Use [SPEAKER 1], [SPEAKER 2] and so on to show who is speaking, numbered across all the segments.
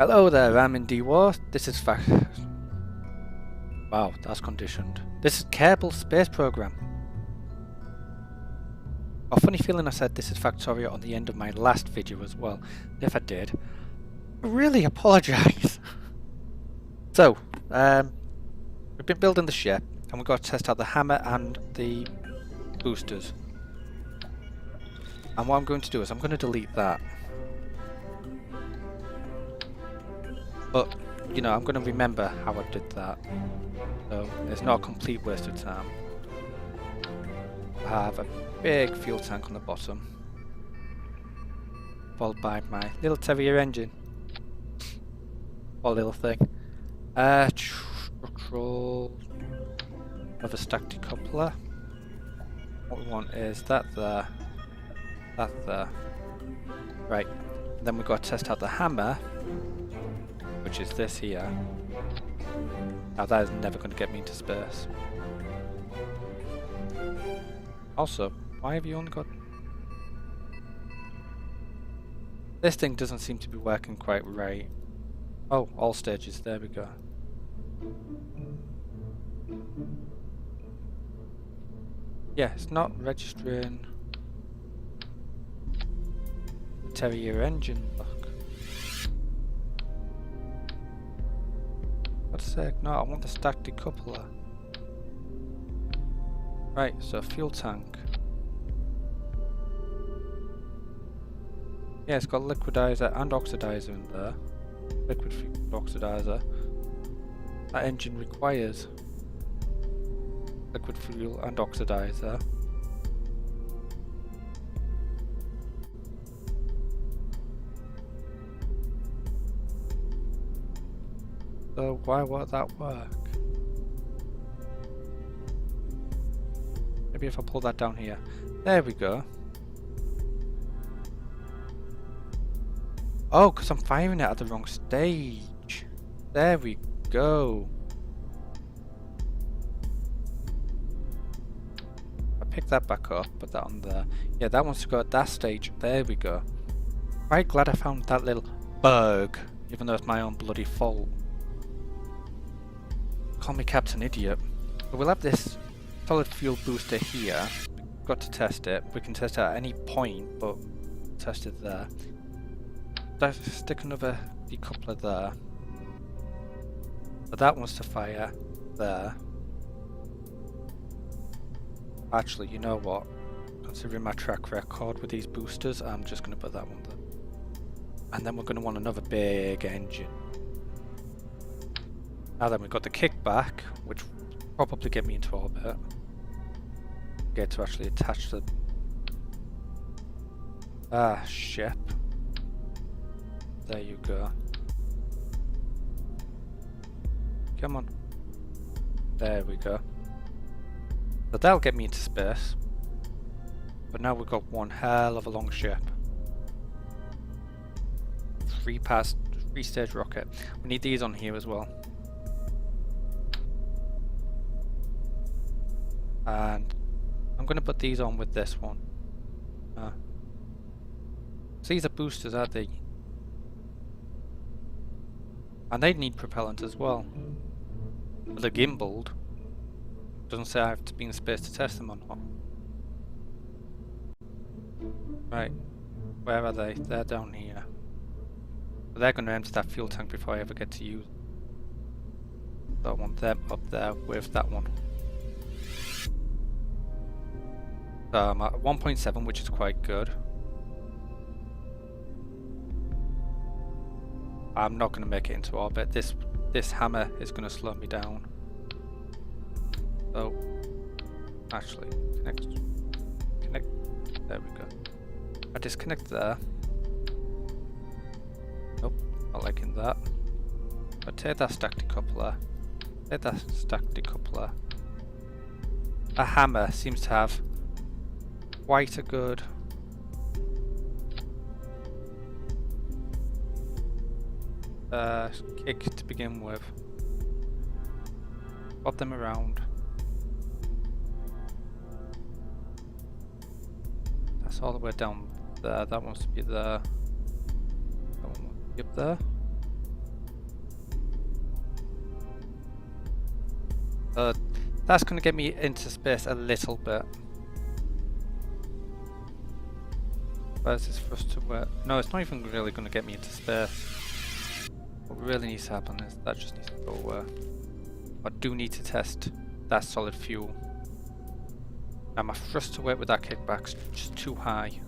[SPEAKER 1] Hello there, I'm in D-War. This is Wow, that's conditioned. This is Kerbal Space Program. A funny feeling I said this is Factorio on the end of my last video as well. If I did, I really apologise. So, we've been building the ship, and we've got to test out the hammer and the boosters. And what I'm going to do is I'm going to delete that. But, you know, I'm going to remember how I did that. So, it's not a complete waste of time. I have a big fuel tank on the bottom, followed by my little Terrier engine. Or little thing. Structural. Another stacked decoupler. What we want is that there. That there. Right. And then we've got to test out the hammer, which is this here. Now that is never going to get me into space. Also, why have you only got... This thing doesn't seem to be working quite right. Oh, all stages, there we go. Yeah, it's not registering the Terrier engine look. What's sake? No, I want the stacked decoupler. Right, so fuel tank. Yeah, it's got liquidizer and oxidizer in there. Liquid fuel oxidizer. That engine requires liquid fuel and oxidizer. So why won't that work? Maybe if I pull that down here. There we go. Oh, because I'm firing it at the wrong stage. There we go. I pick that back up, put that on there. Yeah, that wants to go at that stage. There we go. Right, glad I found that little bug, even though it's my own bloody fault. Call me Captain Idiot. But we'll have this solid fuel booster here. We've got to test it. We can test it at any point, but test it there. Let's stick another decoupler there. But that wants to fire there. Actually, you know what? Considering my track record with these boosters, I'm just going to put that one there. And then we're going to want another big engine. Now then, we've got the kickback, which will probably get me into orbit. Get to actually attach the ship. There you go. Come on. There we go. So that'll get me into space. But now we've got one hell of a long ship. 3-stage rocket. We need these on here as well. And I'm going to put these on with this one. So these are boosters, aren't they? And they need propellant as well. But they're gimbaled. Doesn't say I have to be in space to test them or not. Right. Where are they? They're down here. But they're going to empty that fuel tank before I ever get to use. So I want them up there with that one. So I'm at 1.7, which is quite good. I'm not going to make it into orbit. This hammer is going to slow me down. So, actually, connect. There we go. I disconnect there. Nope, not liking that. But take that stacked decoupler. Take that stacked decoupler. A hammer seems to have quite a good kick to begin with. Bob them around. That's all the way down there. That wants to be there. That one wants to be up there. That's going to get me into space a little bit. Where's this for us to work? No, it's not even really going to get me into space. What really needs to happen is that just needs to go away. I do need to test that solid fuel. Now my thrust to weight with that kickback's just too high.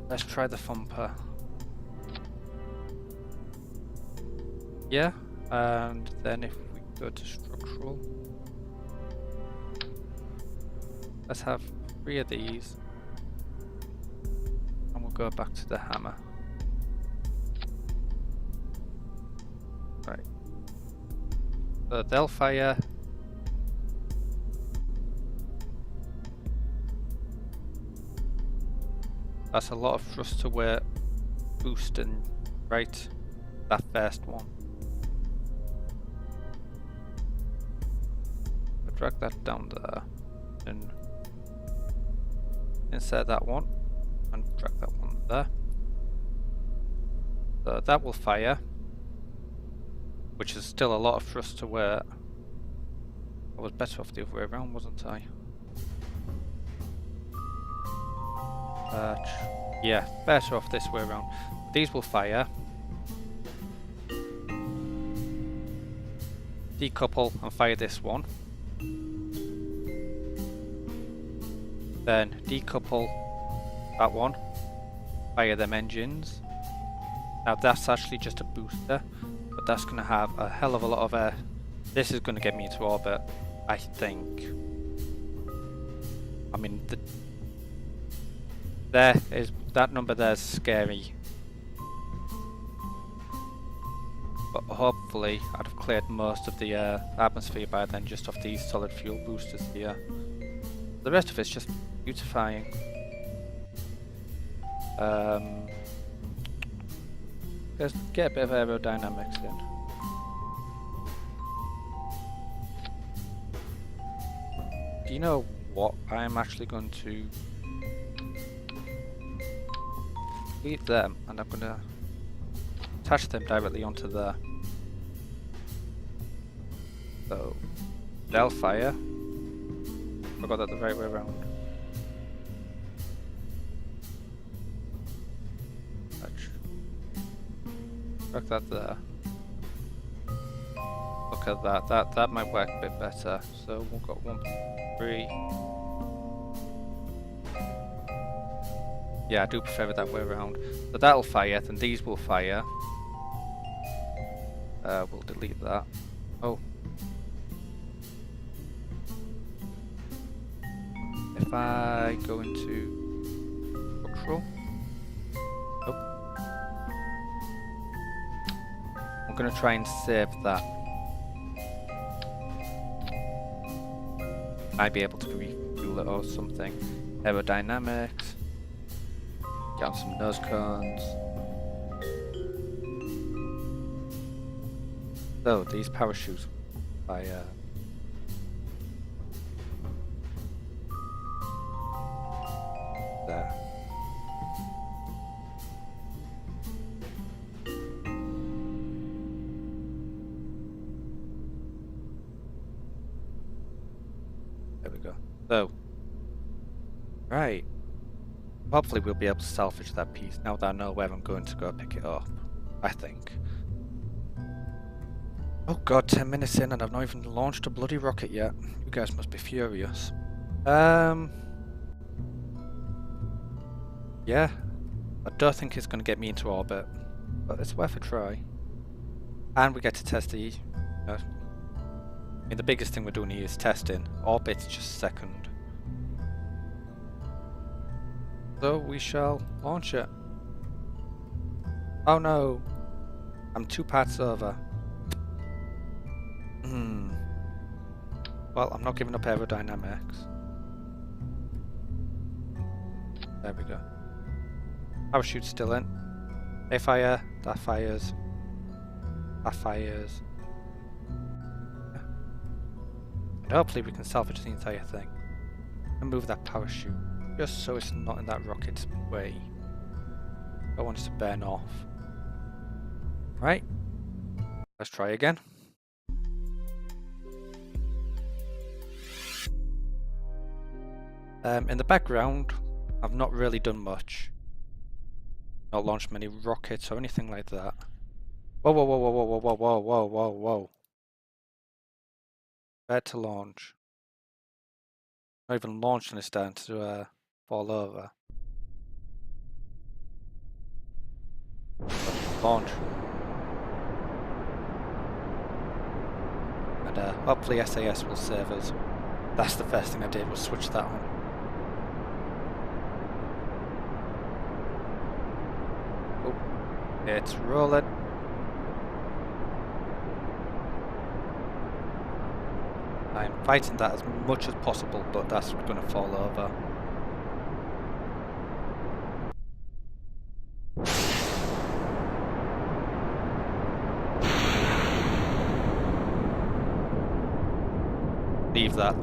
[SPEAKER 1] Let's try the thumper. Yeah, and then if we go to structural, let's have 3 of these, and we'll go back to the hammer. Right. So they'll fire. That's a lot of thrust to weight boosting, right? That first one. I'll drag that down there and insert that one and drag that one there. So that will fire, which is still a lot of thrust to weight. I was better off the other way around, wasn't I? Yeah, better off this way around. These will fire, decouple and fire this one, then decouple that one, fire them engines. Now that's actually just a booster, but that's going to have a hell of a lot of air. This is going to get me into orbit, I think. I mean, that number there's scary, but hopefully I'd have cleared most of the atmosphere by then just off these solid fuel boosters here. The rest of it's just beautifying. Let's get a bit of aerodynamics in. Do you know what? I'm actually going to leave them, and I'm going to attach them directly onto there. So they'll fire. I got that the right way around. Drag that there. Look at that. That might work a bit better. So we've got 1, 3. Yeah, I do prefer it that way around. So that'll fire, then these will fire. We'll delete that. Oh. If I go into structural. Oh. I'm gonna try and save that. Might be able to refuel it or something. Aerodynamics. Get on some nose cones. So these parachutes by there. There we go. So, right. Hopefully we'll be able to salvage that piece now that I know where I'm going to go pick it up. I think. Oh god, 10 minutes in and I've not even launched a bloody rocket yet. You guys must be furious. Yeah. I don't think it's going to get me into orbit, but it's worth a try. And we get to test the... I mean, the biggest thing we're doing here is testing. Orbit's just second. So we shall launch it. Oh no! I'm 2 parts over. Well, I'm not giving up aerodynamics. There we go. Parachute's still in. They fire, that fires. That fires. Yeah. And hopefully we can salvage the entire thing. And move that parachute. Just so it's not in that rocket's way. I don't want it to burn off. Right. Let's try again. In the background, I've not really done much. Not launched many rockets or anything like that. Whoa, whoa, whoa, whoa, whoa, whoa, whoa, whoa, whoa, whoa. Prepare to launch. Not even launched and it's starting to fall over. Launch. And hopefully SAS will save us. That's the first thing I did, was switch that on. Oh, it's rolling. I'm fighting that as much as possible, but that's going to fall over.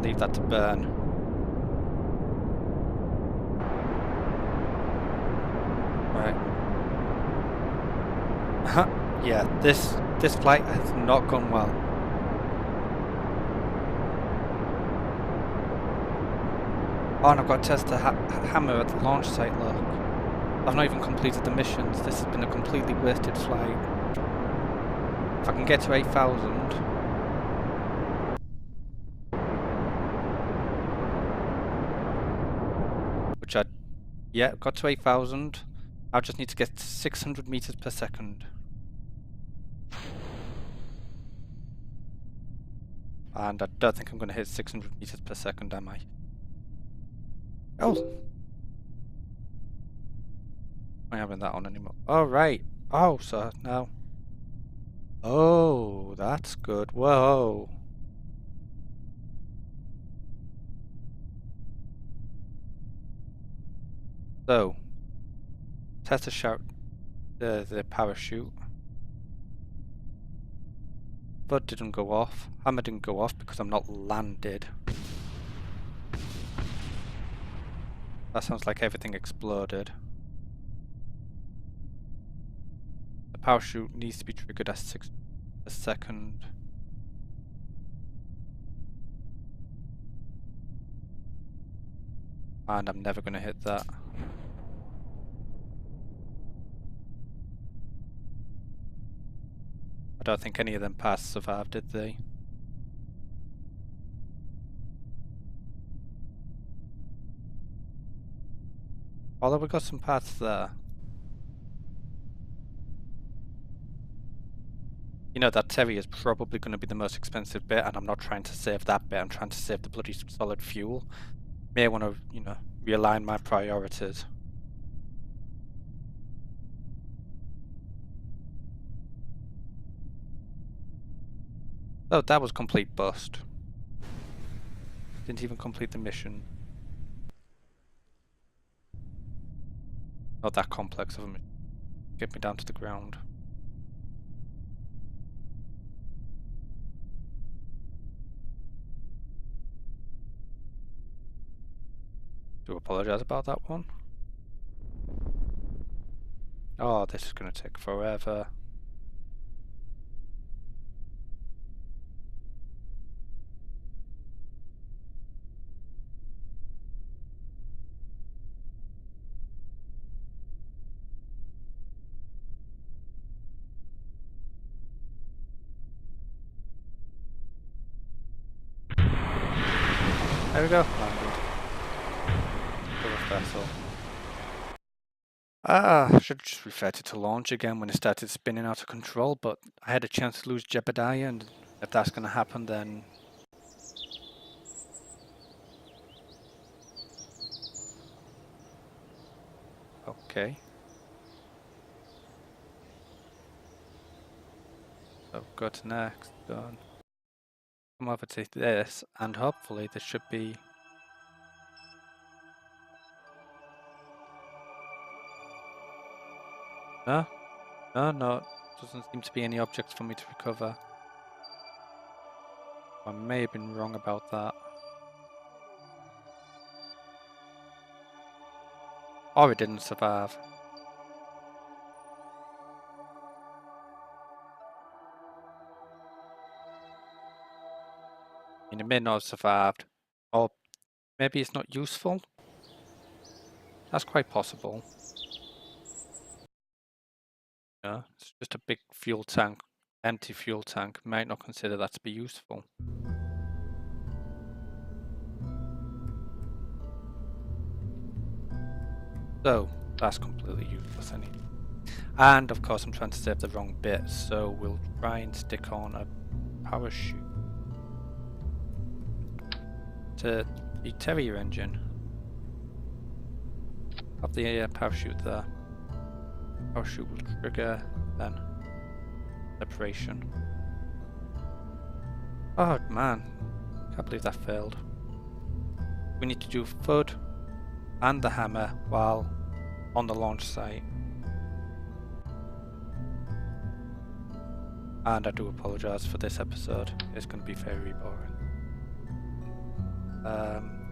[SPEAKER 1] Leave that to burn. Right. Yeah, this flight has not gone well. Oh, and I've got to test the hammer at the launch site, look. I've not even completed the missions. This has been a completely wasted flight. If I can get to 8,000... which I... yeah, got to 8,000. I just need to get to 600 meters per second. And I don't think I'm going to hit 600 meters per second, am I? Oh! I am having that on anymore. Oh, right. Oh, so now... oh, that's good. Whoa. So, test the shout the parachute. But didn't go off. Hammer didn't go off because I'm not landed. That sounds like everything exploded. The parachute needs to be triggered at 6 a second. And I'm never going to hit that. I don't think any of them passed survived, did they? Although we got some parts there. You know, that Terry is probably going to be the most expensive bit, and I'm not trying to save that bit, I'm trying to save the bloody solid fuel. May want to, you know, realign my priorities. Oh, that was complete bust. Didn't even complete the mission. Not that complex of a mission. Get me down to the ground. Do apologize about that one. Oh, this is going to take forever. There we go. Landed. Vessel. I should just reset it to launch again when it started spinning out of control, but I had a chance to lose Jebediah, and if that's going to happen, then... okay. So go to next, done. Come over to this, and hopefully there should be... no? No, doesn't seem to be any objects for me to recover. I may have been wrong about that. Or it didn't survive. I mean, it may not have survived. Or Maybe it's not useful. That's quite possible. Yeah, it's just a big fuel tank, empty fuel tank. Might not consider that to be useful. So that's completely useless anyway. And of course I'm trying to save the wrong bit, so we'll try and stick on a parachute to the Terrier engine. Have the parachute there. Parachute will trigger then separation. Oh man, can't believe that failed. We need to do FUD and the hammer while on the launch site. And I do apologise for this episode, it's going to be very boring.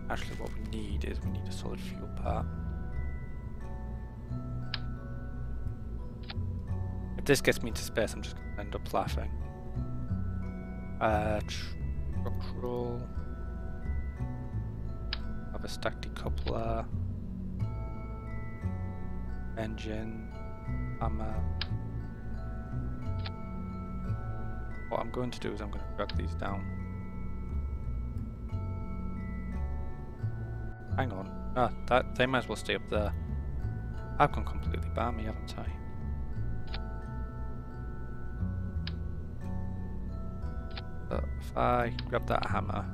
[SPEAKER 1] Actually what we need is we need a solid fuel part. If this gets me into space I'm just going to end up laughing. Structural. Have a stack decoupler. Engine. Hammer. What I'm going to do is I'm going to drag these down. Hang on. Ah, they might as well stay up there. I've gone completely balmy, haven't I? So if I grab that hammer,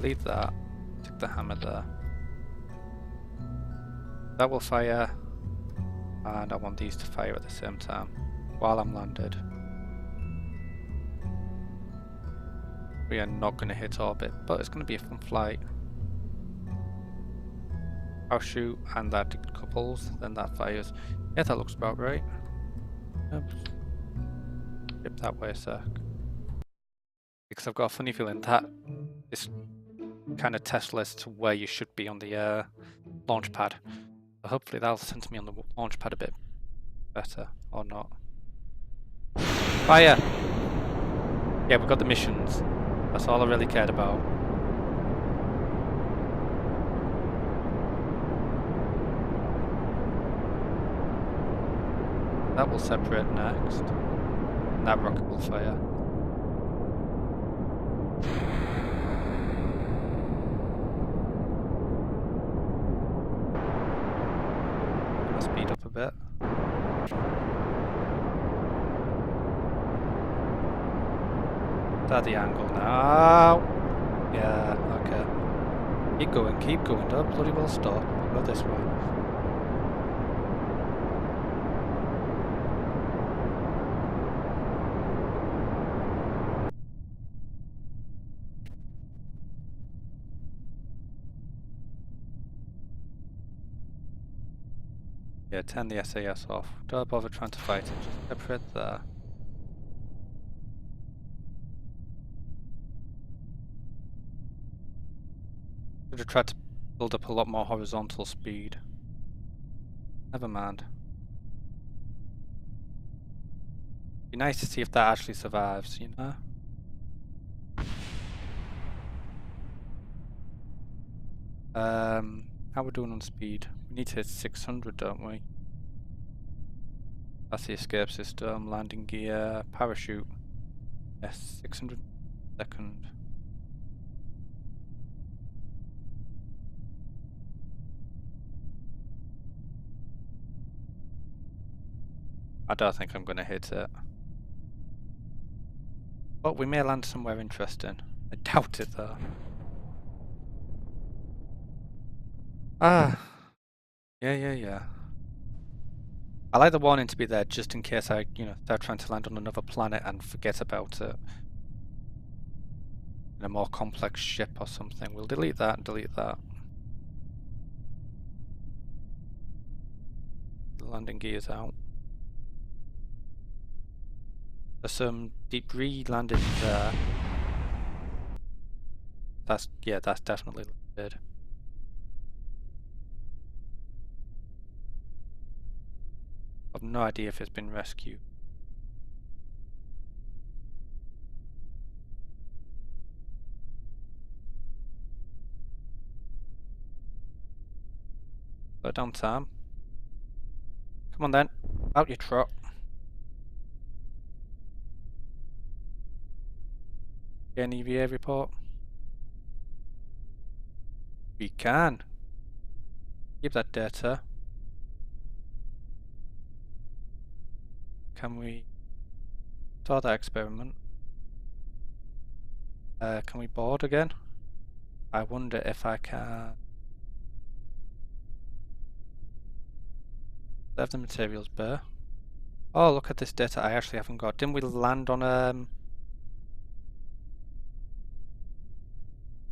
[SPEAKER 1] leave that, stick the hammer there. That will fire, and I want these to fire at the same time while I'm landed. We are not going to hit orbit, but it's going to be a fun flight. Parachute and that decouples, then that fires. Yeah, that looks about right. Oops. Dip that way a sec. Because I've got a funny feeling that is kind of Tesla as to where you should be on the launch pad. So hopefully that'll send me on the launch pad a bit better, or not. Fire! Yeah, we've got the missions. That's all I really cared about. That will separate next. And that rocket will fire. I'll speed up a bit. That's the angle now. Yeah, okay. Keep going. Don't bloody well stop. Go this way. Yeah, turn the SAS off. Don't bother trying to fight it, just separate there. Should have tried to build up a lot more horizontal speed. Never mind. Be nice to see if that actually survives, you know? How we're doing on speed? We need to hit 600, don't we? That's the escape system, landing gear, parachute. Yes, 600 second. I don't think I'm going to hit it. But we may land somewhere interesting. I doubt it though. Ah. Yeah. I like the warning to be there just in case I, start trying to land on another planet and forget about it. In a more complex ship or something. We'll delete that and delete that. The landing gear's out. There's some debris landed there. That's definitely landed. I've no idea if it's been rescued. Slow down, Sam. Come on then. Out your trot. Get an EVA report? We can. Give that data. Can we start that experiment? Can we board again? I wonder if I can leave the materials bare. Oh, look at this data I actually haven't got. Didn't we land on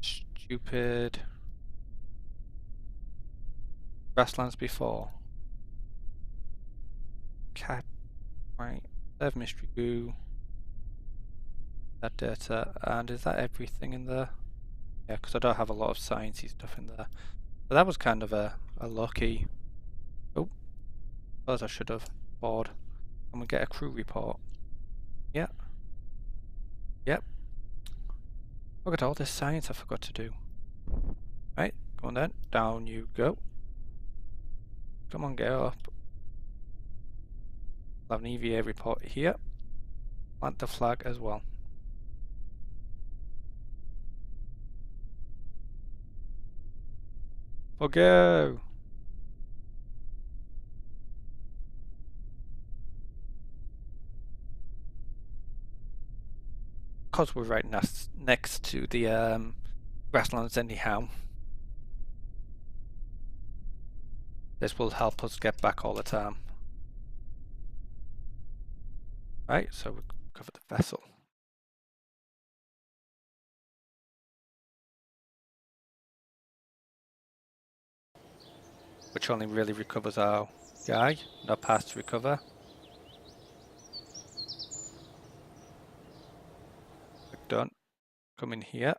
[SPEAKER 1] stupid grasslands before? Cat, right? Serve mystery goo. That data, and is that everything in there? Yeah, because I don't have a lot of sciencey stuff in there. But that was kind of a lucky. Oh, suppose I should have bored. Can we get a crew report? Yeah. Yep. Look at all this science I forgot to do. Right, go on then. Down you go. Come on, get up. I'll have an EVA report here. Plant the flag as well. For go! Because we're right next to the grasslands anyhow. This will help us get back all the time. Right, so we cover the vessel. Which only really recovers our guy, no pass to recover. Done. Come in here.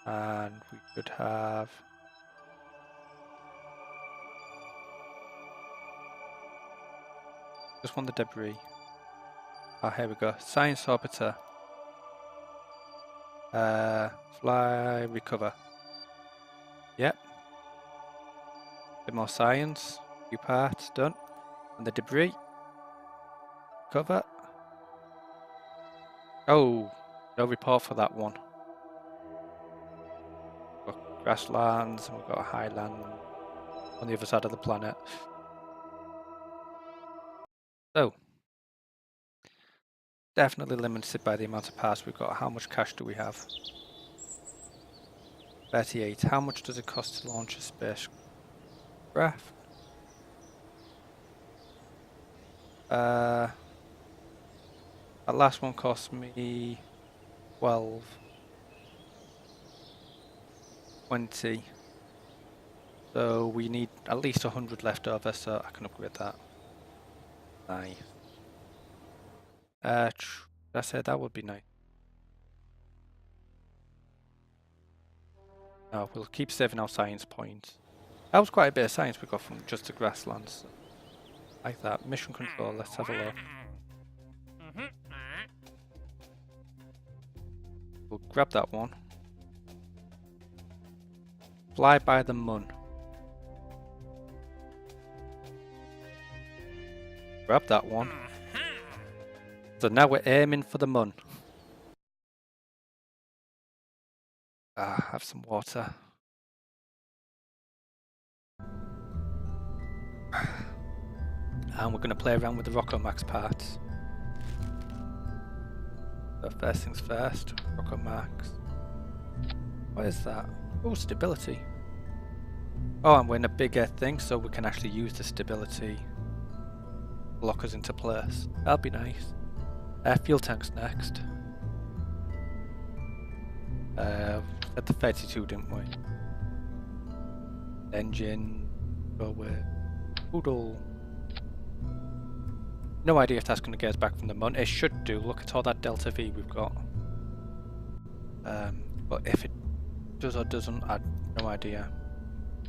[SPEAKER 1] And we could have just want the debris. Oh, here we go. Science orbiter. Fly, recover. Yep. Bit more science. Few parts done. And the debris. Cover. Oh, no report for that one. We've got grasslands and we've got a highland on the other side of the planet. So, definitely limited by the amount of parts we've got. How much cash do we have? 38. How much does it cost to launch a spacecraft? That last one cost me 12. 20. So we need at least 100 left over, so I can upgrade that. Nice. I said that would be nice. No, we'll keep saving our science points. That was quite a bit of science we got from just the grasslands. Like that. Mission control, let's have a look. We'll grab that one. Fly by the moon. Grab that one. So now we're aiming for the moon. Have some water. And we're going to play around with the Rocco Max parts. So first things first, Rocco Max. What is that? Oh, stability. Oh, and we're in a bigger thing, so we can actually use the stability. Lock us into place. That'll be nice. Fuel tanks next. At the 32, didn't we? Engine. Go with Poodle. No idea if that's going to get us back from the moon. It should do. Look at all that delta V we've got. But if it does or doesn't, I have no idea.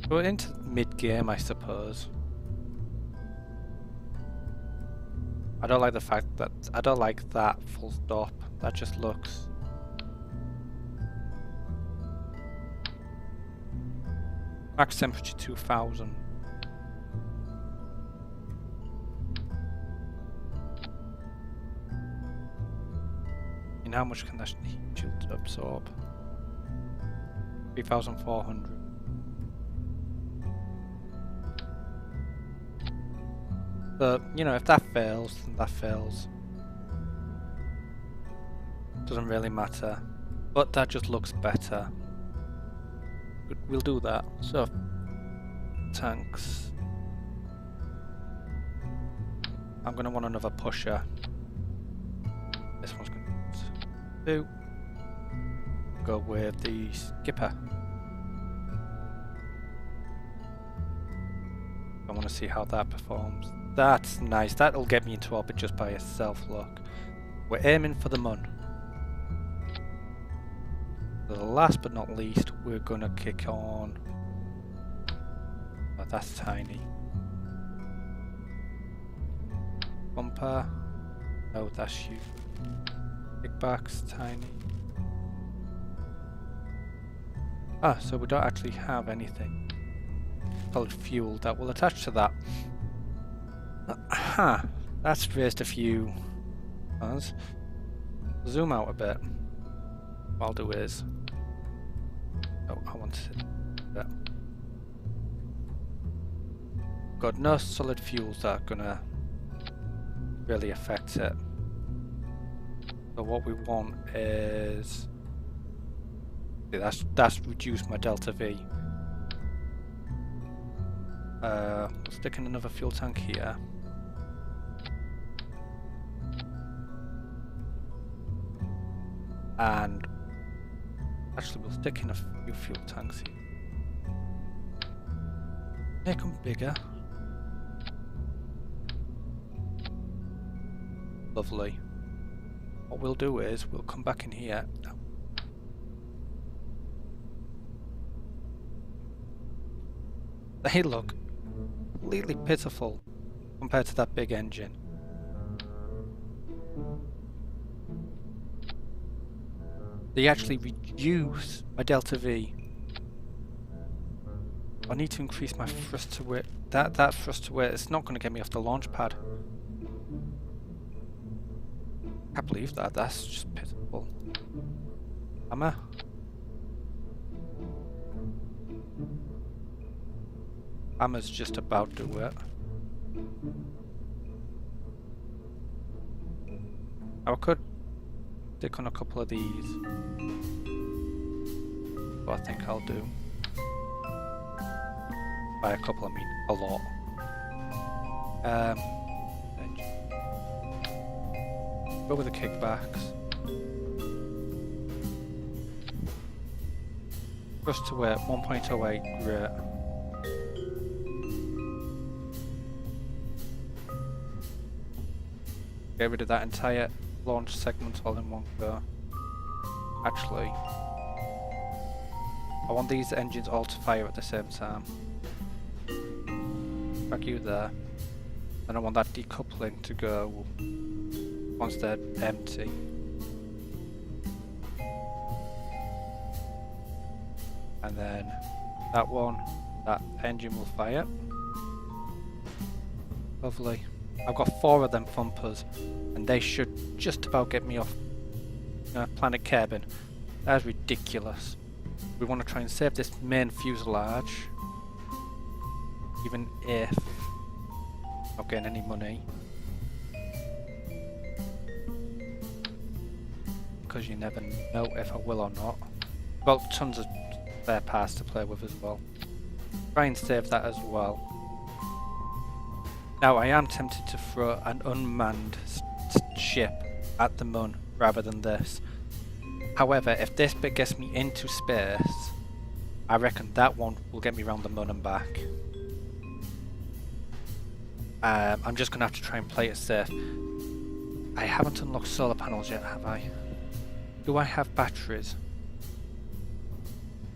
[SPEAKER 1] We're into mid-game, I suppose. I don't like the fact that I don't like that full stop. That just looks. Max temperature 2000. And how much can that heat shield absorb? 3400. But, you know, if that fails, then that fails. Doesn't really matter. But that just looks better. We'll do that. So, tanks. I'm going to want another pusher. This one's going to do. Go with the skipper. I want to see how that performs. That's nice. That'll get me into orbit just by itself, look. We're aiming for the Mun. The last but not least, we're going to kick on. Oh, that's tiny. Bumper. Oh, that's you. Kickbacks, tiny. Ah, so we don't actually have anything. Solid fuel that will attach to that. Aha! That's raised a few. Zoom out a bit. What I'll do is. Oh, I want that. Got no solid fuels that are gonna really affect it. So what we want is. That's reduced my delta V. Stick in another fuel tank here. And actually we'll stick in a few fuel tanks here. Make them bigger. Lovely. What we'll do is we'll come back in here. They look completely pitiful compared to that big engine. They actually reduce my delta V. I need to increase my thrust to weight. That thrust to weight is not going to get me off the launch pad. Can't believe that. That's just pitiful. Hammer. Hammer's just about to do it. I could stick on a couple of these. What I think I'll do. By a couple I mean a lot. Go with the kickbacks. Thrust to weight 1.08, great. Get rid of that entire launch segment all in one go. Actually, I want these engines all to fire at the same time. Back you there. And I want that decoupling to go once they're empty. And then that one, that engine will fire. Lovely. I've got 4 of them thumpers, and they should just about get me off planet Kerbal. That's ridiculous. We want to try and save this main fuselage, even if I'm not getting any money. Because you never know if I will or not. Got tons of spare parts to play with as well. Try and save that as well. Now I am tempted to throw an unmanned ship at the Mun rather than this. However, if this bit gets me into space, I reckon that one will get me around the Mun and back. I'm just going to have to try and play it safe. I haven't unlocked solar panels yet, have I? Do I have batteries?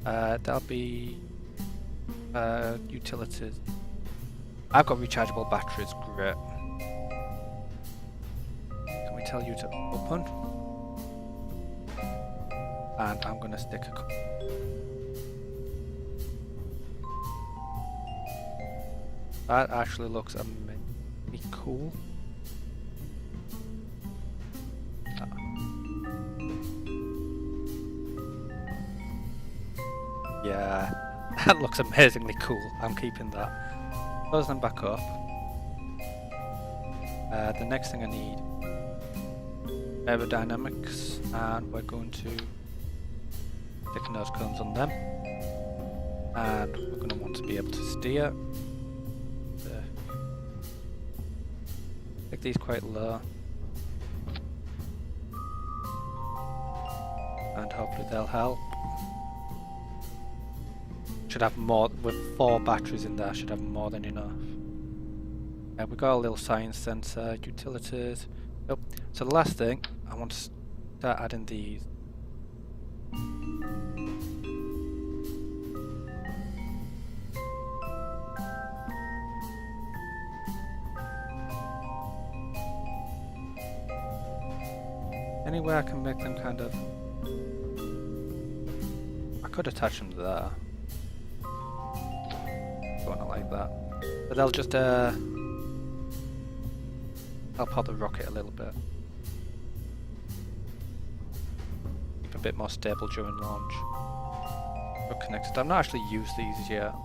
[SPEAKER 1] That'll be utilities. I've got rechargeable batteries, great. Can we tell you to open? And I'm going to stick a couple. That actually looks amazingly cool. Yeah, that looks amazingly cool. I'm keeping that. Close them back up. The next thing I need, aerodynamics, and we're going to stick nose cones on them. And we're going to want to be able to steer. Make these quite low. And hopefully they'll help. Should have more, with 4 batteries in there, should have more than enough. We've got a little science sensor, utilities. Yep. So the last thing, I want to start adding these. Anywhere I can make them kind of... I could attach them there. Don't like that. But they'll just help out the rocket a little bit. Keep a bit more stable during launch. We're connected. I've not actually used these yet.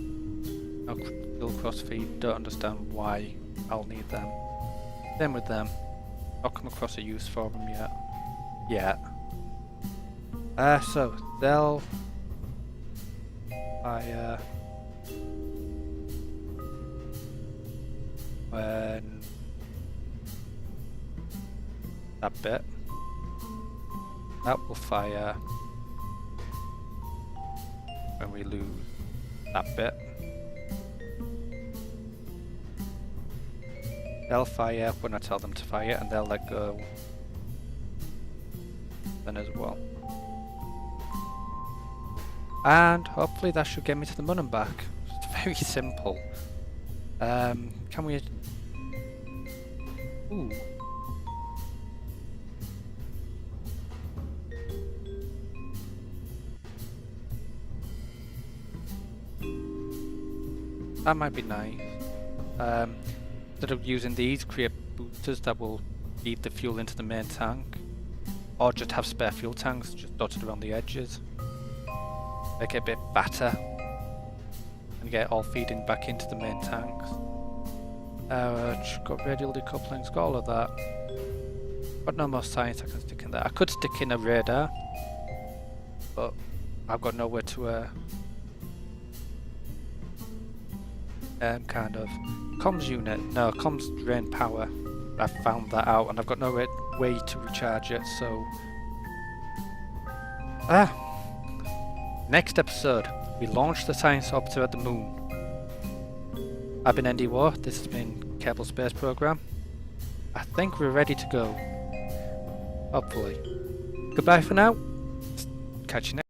[SPEAKER 1] No dual cross feed, don't understand why I'll need them. Same with them. Not come across a use for them yet. So they'll when that bit that will fire when we lose that bit. They'll fire when I tell them to fire, and they'll let go then as well. And hopefully that should get me to the moon and back. It's very simple. Can we... Ooh. That might be nice. Instead of using these, create boosters that will feed the fuel into the main tank. Or just have spare fuel tanks just dotted around the edges. Make it a bit fatter. And get it all feeding back into the main tanks. Got radial decouplings, got all of that. Got no more science I can stick in there. I could stick in a radar. But I've got nowhere to kind of comms unit. No, comms drain power. I found that out and I've got no way to recharge it, so... Next episode, we launch the science orbiter at the moon. I've been Andy War, this has been Kerbal Space Program. I think we're ready to go. Hopefully. Goodbye for now. Catch you next